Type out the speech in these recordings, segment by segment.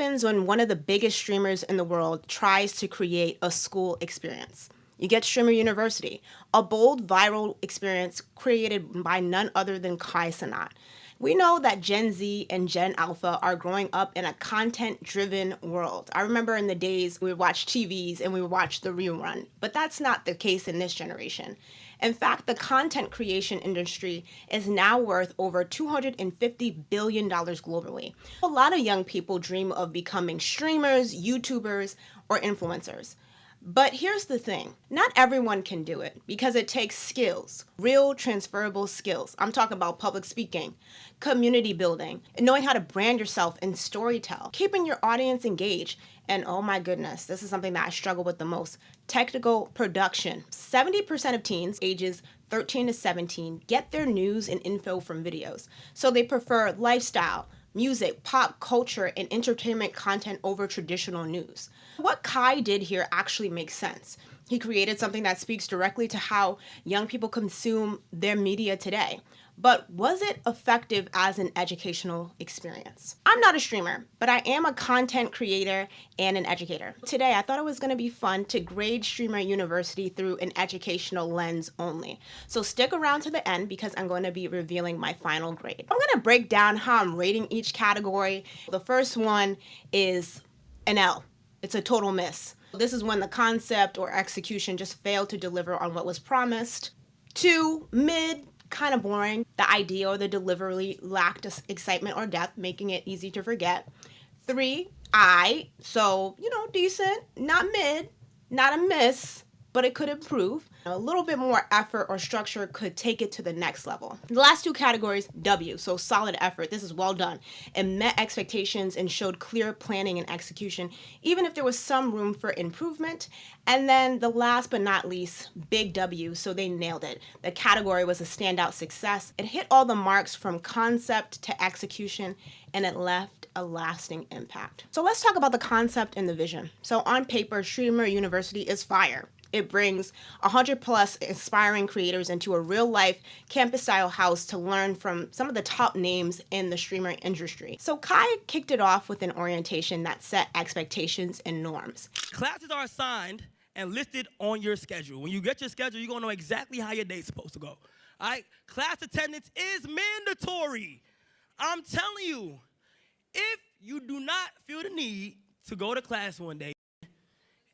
happens when one of the biggest streamers in the world tries to create a school experience? You get Streamer University, a bold viral experience created by none other than Cenat. We know that Gen Z and Gen Alpha are growing up in a content-driven world. I remember in the days we would watch TVs and we would watch the rerun, but that's not the case in this generation. In fact, the content creation industry is now worth over $250 billion globally. A lot of young people dream of becoming streamers, YouTubers, or influencers. But here's the thing, not everyone can do it because it takes skills, real transferable skills. I'm talking about public speaking, community building, and knowing how to brand yourself and storytell, keeping your audience engaged, and oh my goodness, this is something that I struggle with the most, technical production. 70% of teens ages 13 to 17 get their news and info from videos, so they prefer lifestyle, music, pop culture, and entertainment content over traditional news. What Kai did here actually makes sense. He created something that speaks directly to how young people consume their media today. But was it effective as an educational experience? I'm not a streamer, but I am a content creator and an educator. Today, I thought it was going to be fun to grade Streamer University through an educational lens only. So stick around to the end because I'm going to be revealing my final grade. I'm going to break down how I'm rating each category. The first one is an L. It's a total miss. This is when the concept or execution just failed to deliver on what was promised. 2, mid, kind of boring. The idea or the delivery lacked excitement or depth, making it easy to forget. 3, so, decent, not mid, not a miss, but it could improve. A little bit more effort or structure could take it to the next level. The last 2 categories, W, so solid effort. This is well done. It met expectations and showed clear planning and execution, even if there was some room for improvement. And then the last but not least, big W, so they nailed it. The category was a standout success. It hit all the marks from concept to execution, and it left a lasting impact. So let's talk about the concept and the vision. So on paper, Streamer University is fire. It brings 100 plus inspiring creators into a real life campus style house to learn from some of the top names in the streamer industry. So Kai kicked it off with an orientation that set expectations and norms. Classes are assigned and listed on your schedule. When you get your schedule, you're gonna know exactly how your day's supposed to go. All right? Class attendance is mandatory. I'm telling you, if you do not feel the need to go to class one day,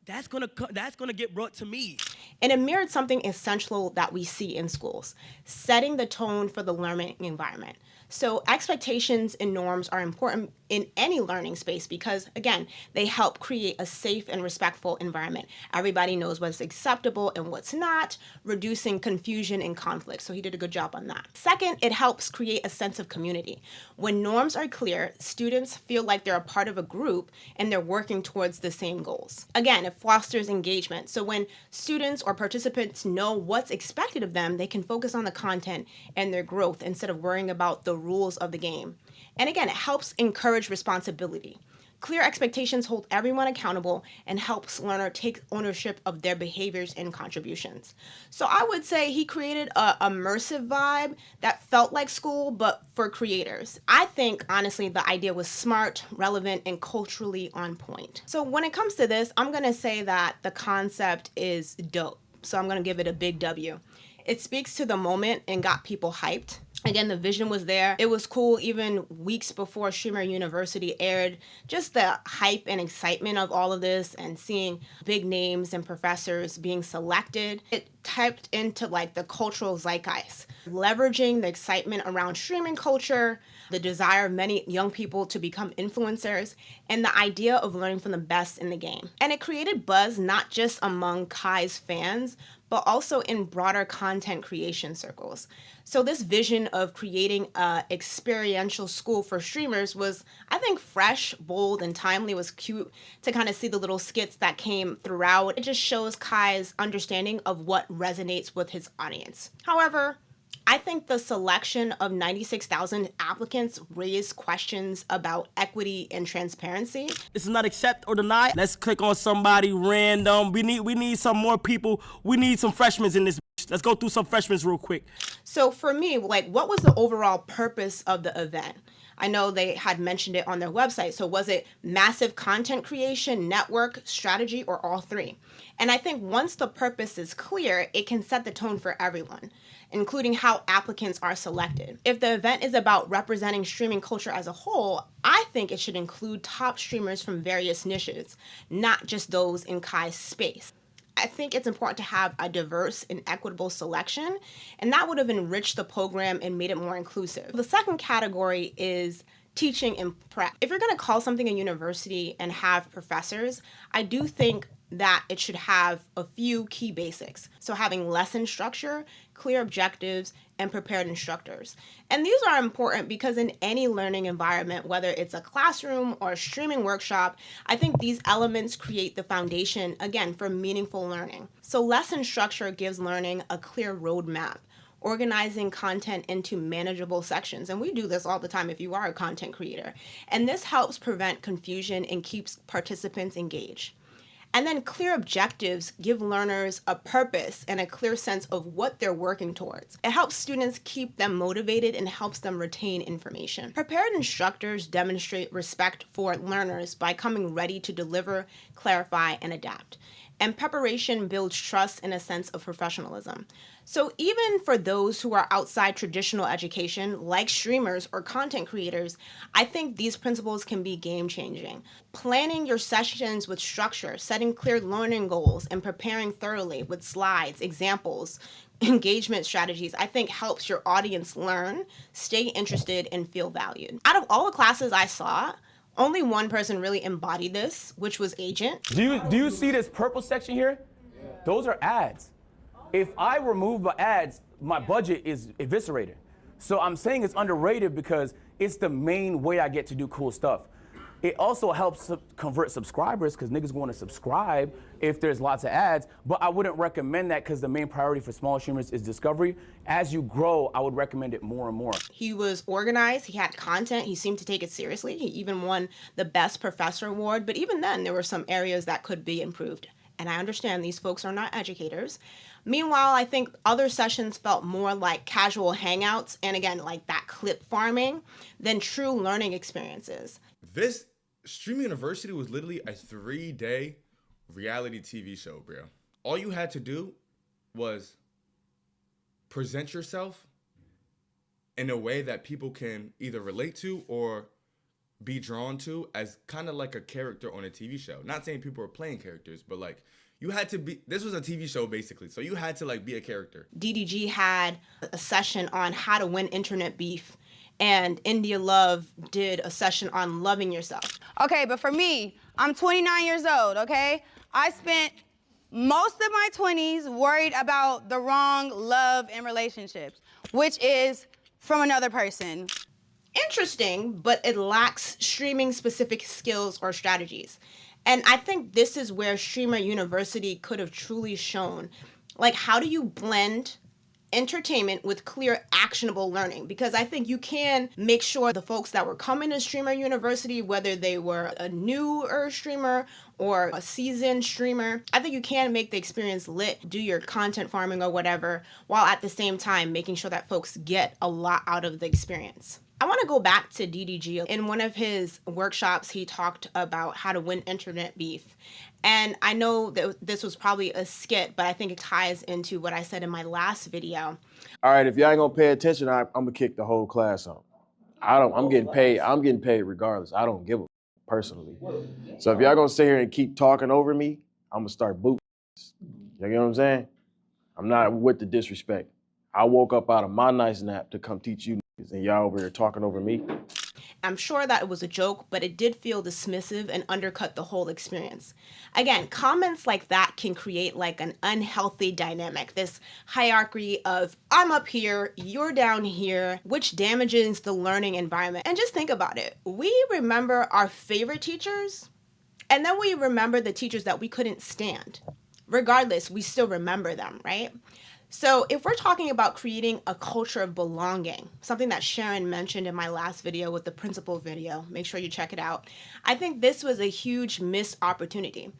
that's gonna get brought to me. And it mirrored something essential that we see in schools, setting the tone for the learning environment. So expectations and norms are important in any learning space because, again, they help create a safe and respectful environment. Everybody knows what's acceptable and what's not, reducing confusion and conflict. So he did a good job on that. Second, it helps create a sense of community. When norms are clear, students feel like they're a part of a group and they're working towards the same goals. Again, it fosters engagement. So when students or participants know what's expected of them, they can focus on the content and their growth instead of worrying about the rules of the game. And again, it helps encourage responsibility. Clear expectations hold everyone accountable and helps learner take ownership of their behaviors and contributions. So I would say he created a immersive vibe that felt like school, but for creators. I think, honestly, the idea was smart, relevant, and culturally on point. So when it comes to this, I'm gonna say that the concept is dope. So I'm gonna give it a big W. It speaks to the moment and got people hyped. Again, the vision was there. It was cool even weeks before Streamer University aired. Just the hype and excitement of all of this and seeing big names and professors being selected. It typed into like the cultural zeitgeist, leveraging the excitement around streaming culture, the desire of many young people to become influencers, and the idea of learning from the best in the game. And it created buzz not just among Kai's fans, but also in broader content creation circles. So this vision of creating an experiential school for streamers was, I think, fresh, bold, and timely. It was cute to kind of see the little skits that came throughout. It just shows Kai's understanding of what resonates with his audience. However, I think the selection of 96,000 applicants raised questions about equity and transparency. This is not accept or deny. Let's click on somebody random. We need some more people. We need some freshmen in this. Let's go through some freshmen real quick. So for me, like, what was the overall purpose of the event? I know they had mentioned it on their website. So was it massive content creation, network, strategy, or all three? And I think once the purpose is clear, it can set the tone for everyone, including how applicants are selected. If the event is about representing streaming culture as a whole, I think it should include top streamers from various niches, not just those in Kai's space. I think it's important to have a diverse and equitable selection, and that would have enriched the program and made it more inclusive. The second category is teaching and prep. If you're going to call something a university and have professors, I do think that it should have a few key basics. So having lesson structure, clear objectives, and prepared instructors. And these are important because in any learning environment, whether it's a classroom or a streaming workshop, I think these elements create the foundation, again, for meaningful learning. So lesson structure gives learning a clear roadmap, organizing content into manageable sections. And we do this all the time if you are a content creator. And this helps prevent confusion and keeps participants engaged. And then clear objectives give learners a purpose and a clear sense of what they're working towards. It helps students keep them motivated and helps them retain information. Prepared instructors demonstrate respect for learners by coming ready to deliver, clarify, and adapt. And preparation builds trust and a sense of professionalism. So even for those who are outside traditional education, like streamers or content creators, I think these principles can be game-changing. Planning your sessions with structure, setting clear learning goals, and preparing thoroughly with slides, examples, engagement strategies, I think helps your audience learn, stay interested, and feel valued. Out of all the classes I saw, only one person really embodied this, which was Agent. Do you see this purple section here? Those are ads. If I remove the ads, my budget is eviscerated. So I'm saying it's underrated because it's the main way I get to do cool stuff. It also helps convert subscribers because niggas want to subscribe if there's lots of ads, but I wouldn't recommend that because the main priority for small streamers is discovery. As you grow, I would recommend it more and more. He was organized, he had content, he seemed to take it seriously. He even won the Best Professor Award, but even then there were some areas that could be improved. And I understand these folks are not educators. Meanwhile, I think other sessions felt more like casual hangouts and again, like that clip farming than true learning experiences. This Streamer University was literally a 3-day reality TV show, bro. All you had to do was present yourself in a way that people can either relate to or be drawn to as kind of like a character on a TV show. Not saying people are playing characters, but like you had to be, this was a TV show basically, so you had to like be a character. DDG had a session on how to win internet beef, and India Love did a session on loving yourself. Okay, but for me, I'm 29 years old, okay? I spent most of my 20s worried about the wrong love and relationships, which is from another person. Interesting, but it lacks streaming specific skills or strategies. And I think this is where Streamer University could have truly shown, like, how do you blend entertainment with clear, actionable learning? Because I think you can make sure the folks that were coming to Streamer University, whether they were a newer streamer or a seasoned streamer, I think you can make the experience lit, do your content farming or whatever, while at the same time making sure that folks get a lot out of the experience. I want to go back to DDG. In one of his workshops, he talked about how to win internet beef. And I know that this was probably a skit, but I think it ties into what I said in my last video. All right, if y'all ain't gonna pay attention, I'm gonna kick the whole class out. I'm getting paid regardless. I don't give a personally. So if y'all gonna sit here and keep talking over me, I'm gonna start booting. You know what I'm saying? I'm not with the disrespect. I woke up out of my nice nap to come teach you, and y'all over here talking over me. I'm sure that it was a joke, but it did feel dismissive and undercut the whole experience. Again, comments like that can create like an unhealthy dynamic, this hierarchy of I'm up here, you're down here, which damages the learning environment. And just think about it. We remember our favorite teachers, and then we remember the teachers that we couldn't stand. Regardless, we still remember them, right? So if we're talking about creating a culture of belonging, something that Sharon mentioned in my last video with the principal video, make sure you check it out. I think this was a huge missed opportunity.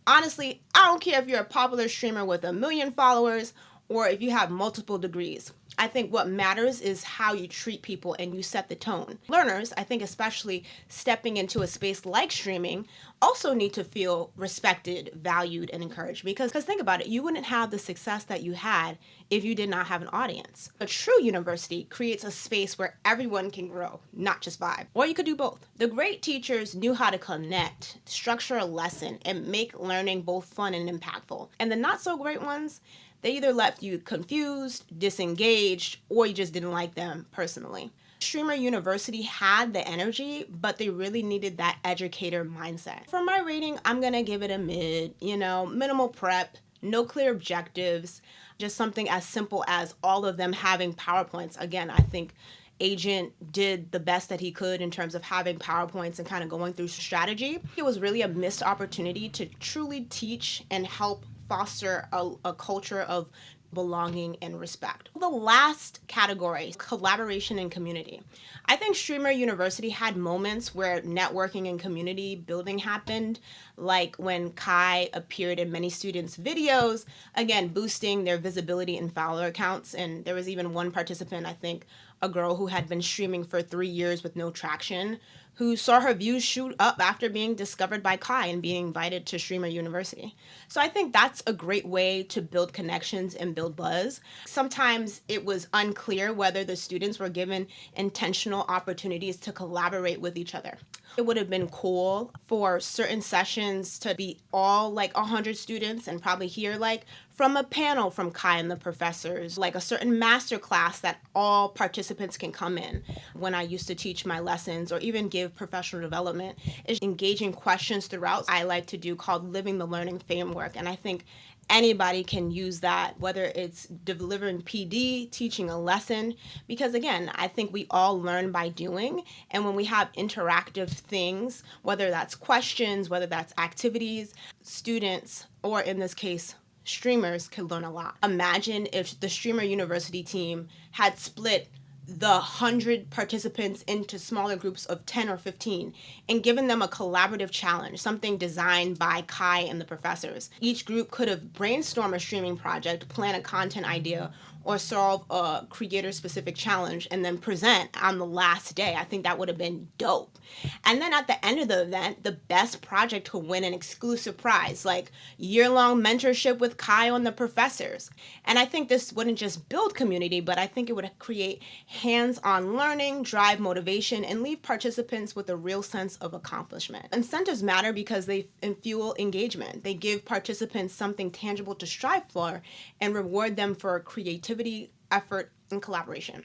Honestly, I don't care if you're a popular streamer with 1 million followers or if you have multiple degrees. I think what matters is how you treat people and you set the tone. Learners, I think especially stepping into a space like streaming, also need to feel respected, valued, and encouraged. Because think about it, you wouldn't have the success that you had if you did not have an audience. A true university creates a space where everyone can grow, not just vibe. Or you could do both. The great teachers knew how to connect, structure a lesson, and make learning both fun and impactful. And the not so great ones, they either left you confused, disengaged, or you just didn't like them personally. Streamer University had the energy, but they really needed that educator mindset. For my rating, I'm gonna give it a mid, minimal prep, no clear objectives, just something as simple as all of them having PowerPoints. Again, I think Agent did the best that he could in terms of having PowerPoints and kind of going through strategy. It was really a missed opportunity to truly teach and help foster a culture of belonging and respect. The last category, collaboration and community. I think Streamer University had moments where networking and community building happened, like when Kai appeared in many students' videos, again, boosting their visibility and follower accounts. And there was even one participant, I think, a girl who had been streaming for 3 years with no traction, who saw her views shoot up after being discovered by Kai and being invited to Streamer University. So I think that's a great way to build connections and build buzz. Sometimes it was unclear whether the students were given intentional opportunities to collaborate with each other. It would have been cool for certain sessions to be all like 100 students and probably hear like from a panel from Kai and the professors, like a certain master class that all participants can come in. When I used to teach my lessons or even give professional development, is engaging questions throughout. I like to do called Living the Learning Framework. And I think anybody can use that, whether it's delivering PD, teaching a lesson, because again, I think we all learn by doing. And when we have interactive things, whether that's questions, whether that's activities, students, or in this case, streamers can learn a lot. Imagine if the Streamer University team had split the 100 participants into smaller groups of 10 or 15 and given them a collaborative challenge, something designed by Kai and the professors. Each group could have brainstormed a streaming project, plan a content idea, or solve a creator-specific challenge and then present on the last day. I think that would have been dope. And then at the end of the event, the best project could win an exclusive prize, like year-long mentorship with Kai and the professors. And I think this wouldn't just build community, but I think it would create hands-on learning, drive motivation, and leave participants with a real sense of accomplishment. Incentives matter because they fuel engagement. They give participants something tangible to strive for and reward them for creativity, effort, and collaboration.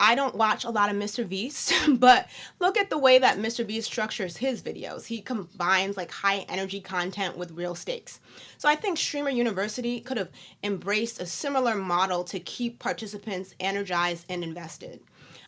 I don't watch a lot of Mr. Beast, but look at the way that Mr. Beast structures his videos. He combines like high energy content with real stakes. So I think Streamer University could have embraced a similar model to keep participants energized and invested.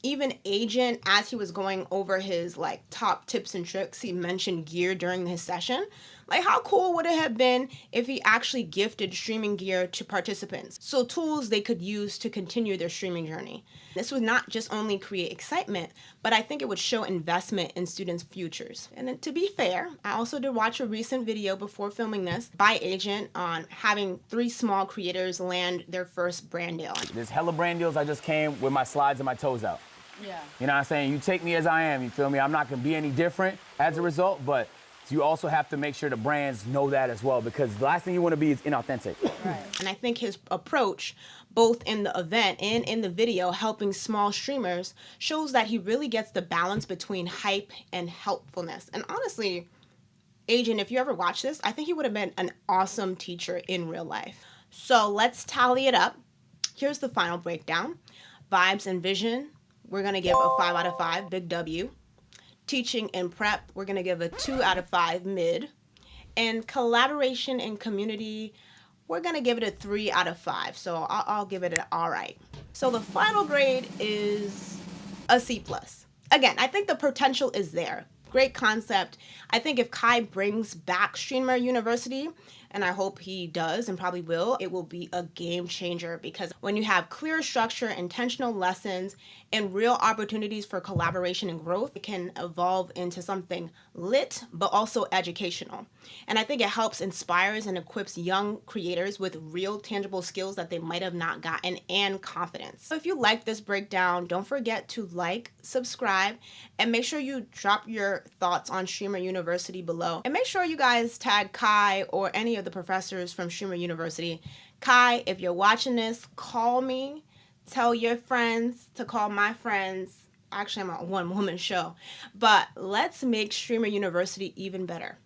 Even Agent, as he was going over his like top tips and tricks, he mentioned gear during his session. Like, how cool would it have been if he actually gifted streaming gear to participants? So tools they could use to continue their streaming journey. This would not just only create excitement, but I think it would show investment in students' futures. And then, to be fair, I also did watch a recent video before filming this by Agent on having 3 small creators land their first brand deal. There's hella brand deals. I just came with my slides and my toes out. Yeah. You know what I'm saying? You take me as I am, you feel me? I'm not gonna be any different as a result, but you also have to make sure the brands know that as well, because the last thing you wanna be is inauthentic. Right. And I think his approach, both in the event and in the video, helping small streamers, shows that he really gets the balance between hype and helpfulness. And honestly, Agent, if you ever watch this, I think he would have been an awesome teacher in real life. So let's tally it up. Here's the final breakdown. Vibes and vision, we're gonna give a 5 out of 5, big W. Teaching and prep, we're gonna give a 2 out of 5, mid. And collaboration and community, we're gonna give it a 3 out of 5. So I'll give it an all right. So the final grade is a C+. Again, I think the potential is there. Great concept. I think if Kai brings back Streamer University, and I hope he does and probably will, it will be a game changer, because when you have clear structure, intentional lessons, and real opportunities for collaboration and growth. It can evolve into something lit, but also educational. And I think it helps inspires and equips young creators with real tangible skills that they might have not gotten and confidence. So if you like this breakdown, don't forget to like, subscribe, and make sure you drop your thoughts on Streamer University below. And make sure you guys tag Kai or any of the professors from Streamer University. Kai, if you're watching this, call me. Tell your friends to call my friends. Actually, I'm on a one-woman show. But let's make Streamer University even better.